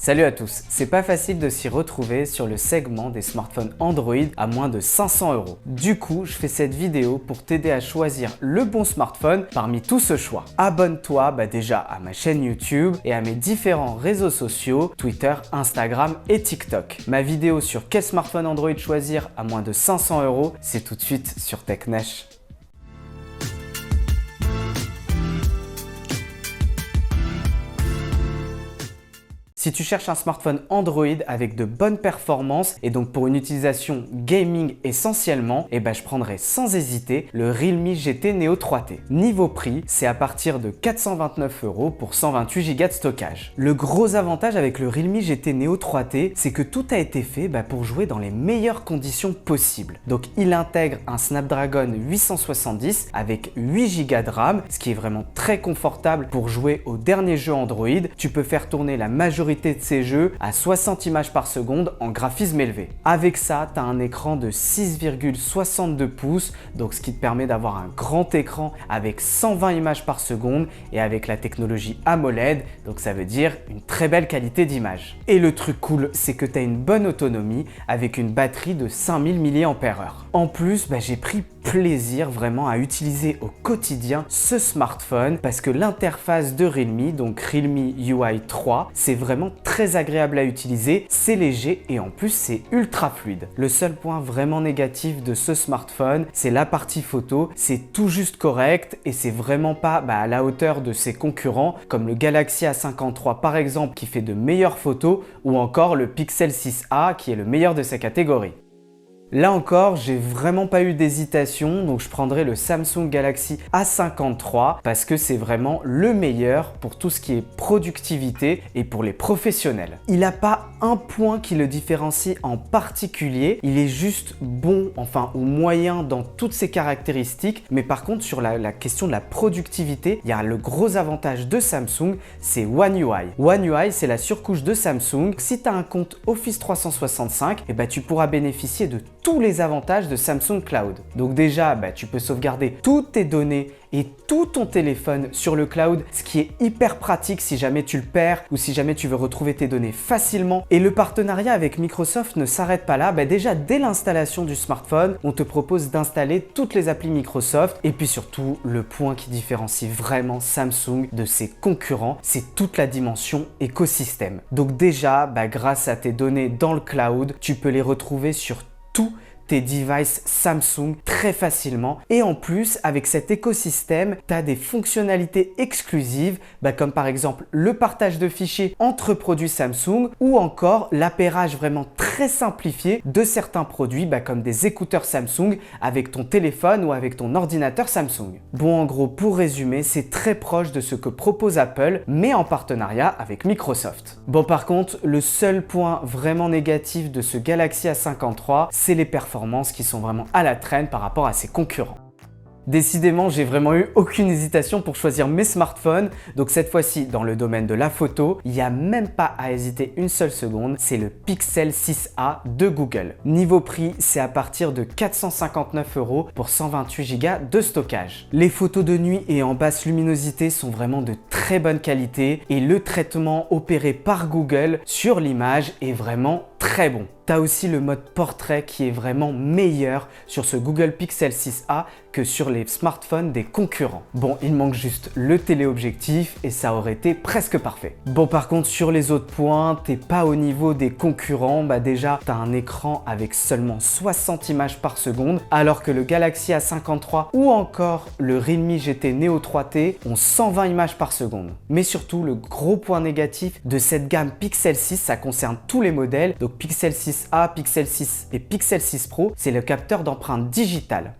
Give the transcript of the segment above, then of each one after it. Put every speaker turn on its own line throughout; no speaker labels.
Salut à tous, c'est pas facile de s'y retrouver sur le segment des smartphones Android à moins de 500 €. Du coup, je fais cette vidéo pour t'aider à choisir le bon smartphone parmi tout ce choix. Abonne-toi déjà à ma chaîne YouTube et à mes différents réseaux sociaux, Twitter, Instagram et TikTok. Ma vidéo sur quel smartphone Android choisir à moins de 500 €, c'est tout de suite sur TechNesh. Si tu cherches un smartphone Android avec de bonnes performances et donc pour une utilisation gaming essentiellement, je prendrai sans hésiter le Realme GT Neo 3T. Niveau prix, c'est à partir de 429 € pour 128 Go de stockage. Le gros avantage avec le Realme GT Neo 3T, c'est que tout a été fait pour jouer dans les meilleures conditions possibles. Donc il intègre un Snapdragon 870 avec 8 Go de RAM, ce qui est vraiment très confortable pour jouer aux derniers jeux Android. Tu peux faire tourner la majorité de ces jeux à 60 images par seconde en graphisme élevé. Avec ça, tu as un écran de 6,62 pouces, donc ce qui te permet d'avoir un grand écran avec 120 images par seconde et avec la technologie AMOLED, donc ça veut dire une très belle qualité d'image. Et le truc cool, c'est que tu as une bonne autonomie avec une batterie de 5000 mAh. En plus, j'ai pris plaisir vraiment à utiliser au quotidien ce smartphone parce que l'interface de Realme, donc Realme UI 3, c'est vraiment très agréable à utiliser, c'est léger et en plus c'est ultra fluide. Le seul point vraiment négatif de ce smartphone, c'est la partie photo, c'est tout juste correct et c'est vraiment pas à la hauteur de ses concurrents comme le Galaxy A53 par exemple qui fait de meilleures photos ou encore le Pixel 6a qui est le meilleur de sa catégorie. Là encore, j'ai vraiment pas eu d'hésitation, donc je prendrai le Samsung Galaxy A53 parce que c'est vraiment le meilleur pour tout ce qui est productivité et pour les professionnels. Il n'a pas un point qui le différencie en particulier, il est juste bon, ou moyen dans toutes ses caractéristiques, mais par contre sur la question de la productivité, il y a le gros avantage de Samsung, c'est One UI. One UI, c'est la surcouche de Samsung. Si tu as un compte Office 365, tu pourras bénéficier de tous les avantages de Samsung Cloud. Donc déjà, tu peux sauvegarder toutes tes données et tout ton téléphone sur le cloud, ce qui est hyper pratique si jamais tu le perds ou si jamais tu veux retrouver tes données facilement. Et le partenariat avec Microsoft ne s'arrête pas là. Déjà, dès l'installation du smartphone, on te propose d'installer toutes les applis Microsoft. Et puis surtout, le point qui différencie vraiment Samsung de ses concurrents, c'est toute la dimension écosystème. Donc déjà, grâce à tes données dans le cloud, tu peux les retrouver sur tous tes devices Samsung très facilement. Et en plus, avec cet écosystème, tu as des fonctionnalités exclusives, comme par exemple le partage de fichiers entre produits Samsung ou encore l'appairage vraiment très simplifié de certains produits, comme des écouteurs Samsung avec ton téléphone ou avec ton ordinateur Samsung. Bon, en gros, pour résumer, c'est très proche de ce que propose Apple, mais en partenariat avec Microsoft. Bon, par contre, le seul point vraiment négatif de ce Galaxy A53, c'est les performances qui sont vraiment à la traîne par rapport à ses concurrents. Décidément, j'ai vraiment eu aucune hésitation pour choisir mes smartphones. Donc cette fois-ci, dans le domaine de la photo, il n'y a même pas à hésiter une seule seconde, c'est le Pixel 6a de Google. Niveau prix, c'est à partir de 459 € pour 128 Go de stockage. Les photos de nuit et en basse luminosité sont vraiment de très bonne qualité et le traitement opéré par Google sur l'image est vraiment très bon. Tu as aussi le mode portrait qui est vraiment meilleur sur ce Google Pixel 6a que sur les smartphones des concurrents. Bon, il manque juste le téléobjectif et ça aurait été presque parfait. Bon, par contre, sur les autres points, t'es pas au niveau des concurrents. Déjà, tu as un écran avec seulement 60 images par seconde, alors que le Galaxy A53 ou encore le Realme GT Neo 3T ont 120 images par seconde. Mais surtout, le gros point négatif de cette gamme Pixel 6, ça concerne tous les modèles. Donc Pixel 6a, Pixel 6 et Pixel 6 Pro, c'est le capteur d'empreinte digitale.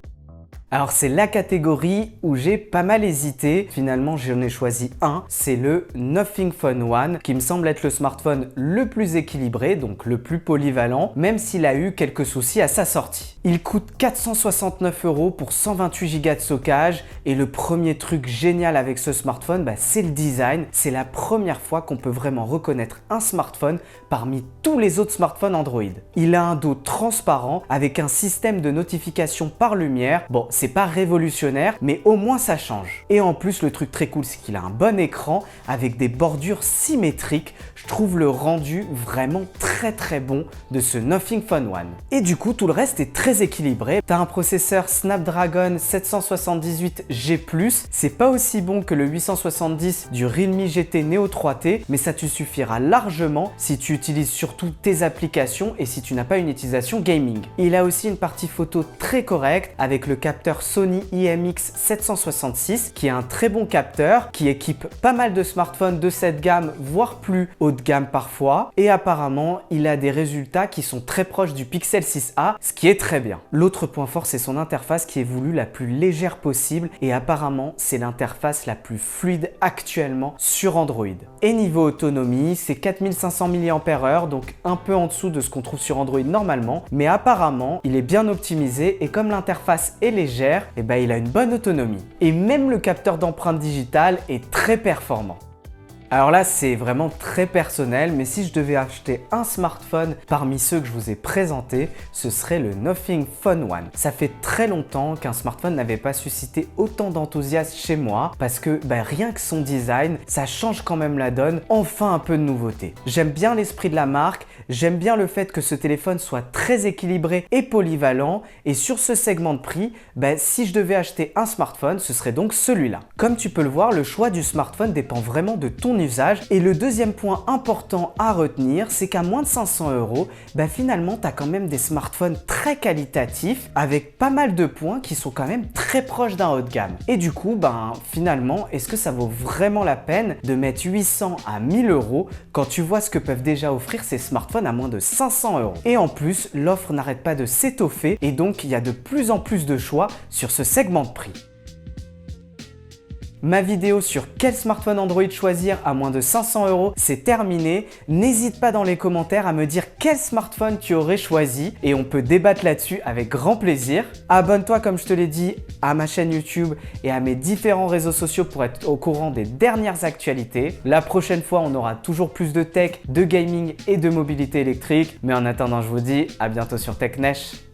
Alors c'est la catégorie où j'ai pas mal hésité, finalement j'en ai choisi un, c'est le Nothing Phone One qui me semble être le smartphone le plus équilibré, donc le plus polyvalent, même s'il a eu quelques soucis à sa sortie. Il coûte 469 € pour 128 Go de stockage et le premier truc génial avec ce smartphone, c'est le design. C'est la première fois qu'on peut vraiment reconnaître un smartphone parmi tous les autres smartphones Android. Il a un dos transparent avec un système de notification par lumière. Bon, c'est pas révolutionnaire, mais au moins ça change. Et en plus, le truc très cool, c'est qu'il a un bon écran avec des bordures symétriques. Je trouve le rendu vraiment très bon de ce Nothing Phone One. Et du coup, tout le reste est très équilibré. T'as un processeur Snapdragon 778G+, c'est pas aussi bon que le 870 du Realme GT Neo 3T, mais ça te suffira largement si tu utilises surtout tes applications et si tu n'as pas une utilisation gaming. Il a aussi une partie photo très correcte avec le capteur Sony IMX766 qui est un très bon capteur qui équipe pas mal de smartphones de cette gamme, voire plus haut de gamme parfois. Et apparemment, il a des résultats qui sont très proches du Pixel 6a, ce qui est très bien. L'autre point fort, c'est son interface qui est voulue la plus légère possible et apparemment, c'est l'interface la plus fluide actuellement sur Android. Et niveau autonomie, c'est 4500 mAh, donc un peu en dessous de ce qu'on trouve sur Android normalement, mais apparemment, il est bien optimisé et comme l'interface est légère, et ben, il a une bonne autonomie. Et même le capteur d'empreinte digitale est très performant. Alors là, c'est vraiment très personnel, mais si je devais acheter un smartphone parmi ceux que je vous ai présentés, ce serait le Nothing Phone One. Ça fait très longtemps qu'un smartphone n'avait pas suscité autant d'enthousiasme chez moi parce que rien que son design, ça change quand même la donne, enfin un peu de nouveauté. J'aime bien l'esprit de la marque, j'aime bien le fait que ce téléphone soit très équilibré et polyvalent et sur ce segment de prix, si je devais acheter un smartphone, ce serait donc celui-là. Comme tu peux le voir, le choix du smartphone dépend vraiment de ton usage. Et le deuxième point important à retenir, c'est qu'à moins de 500 €, finalement, tu as quand même des smartphones très qualitatifs avec pas mal de points qui sont quand même très proches d'un haut de gamme. Et du coup, finalement, est-ce que ça vaut vraiment la peine de mettre 800 à 1000 € quand tu vois ce que peuvent déjà offrir ces smartphones à moins de 500 €? Et en plus, l'offre n'arrête pas de s'étoffer et donc il y a de plus en plus de choix sur ce segment de prix. Ma vidéo sur quel smartphone Android choisir à moins de 500 €, c'est terminé. N'hésite pas dans les commentaires à me dire quel smartphone tu aurais choisi et on peut débattre là-dessus avec grand plaisir. Abonne-toi comme je te l'ai dit à ma chaîne YouTube et à mes différents réseaux sociaux pour être au courant des dernières actualités. La prochaine fois, on aura toujours plus de tech, de gaming et de mobilité électrique. Mais en attendant, je vous dis à bientôt sur TechNesh.